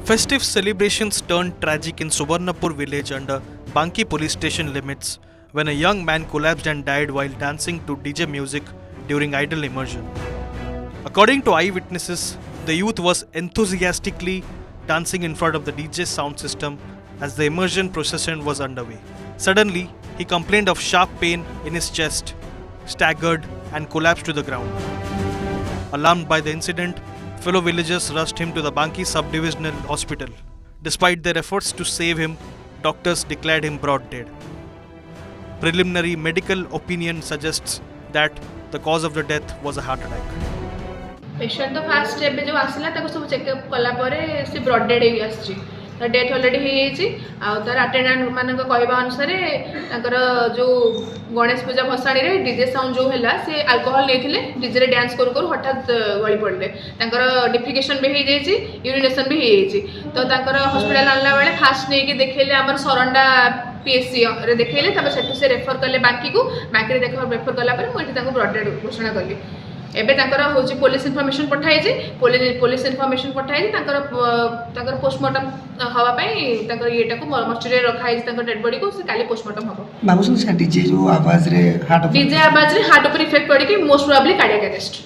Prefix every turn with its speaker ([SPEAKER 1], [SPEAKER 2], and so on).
[SPEAKER 1] Festive celebrations turned tragic in Suvarnapur village under Banki police station limits when a young man collapsed and died while dancing to DJ music during idol immersion. According to eyewitnesses, the youth was enthusiastically dancing in front of the DJ's sound system as the immersion procession was underway. Suddenly, he complained of sharp pain in his chest, staggered, and collapsed to the ground. Alarmed by the incident, fellow villagers rushed him to the Banki Subdivisional Hospital. Despite their efforts to save him, doctors declared him brought dead. Preliminary medical opinion suggests that the cause of the death was a heart attack.
[SPEAKER 2] Patient तो fast एबे जो आसला ताको सब checkup कला परे से broad dead ही आछि त डेथ ऑलरेडी हे छि आ तार अटेंडेंट मानक कहबा अनुसार ताकर जो गणेश पूजा भसाणी रे डीजे साउंड जो हैला से अल्कोहल लेथिले डीजे रे डांस कर हठात गळी पड़ले ताकर डिफिकेशन भी हे जाई छि यूरिनेशन भी हे छि तो ताकर हॉस्पिटल आनला बेले फास्ट नै के देखैले हमर सरंडा पीएससी रे देखैले तब सेटु से रेफर करले बाकी को बाकी रे देखा रेफर करला पर मोइठी ताको ब्लड डेड घोषणा करली एबे ताकर होची पुलिस इनफॉरमेशन पठाई जे पुलिस इनफॉरमेशन पठाई जे ताकर पोस्टमार्टम हवा पई ताकर येटा को मर्चरी रखाई जे ताकर डेड बॉडी को से काली पोस्टमार्टम हबो
[SPEAKER 3] बाबूसन डीजे जो आवाज रे हार्ट
[SPEAKER 2] डीजे आवाज रे हार्ट ऊपर इफेक्ट पड़ी कि मोस्ट प्रोबेबली कार्डियक अरेस्ट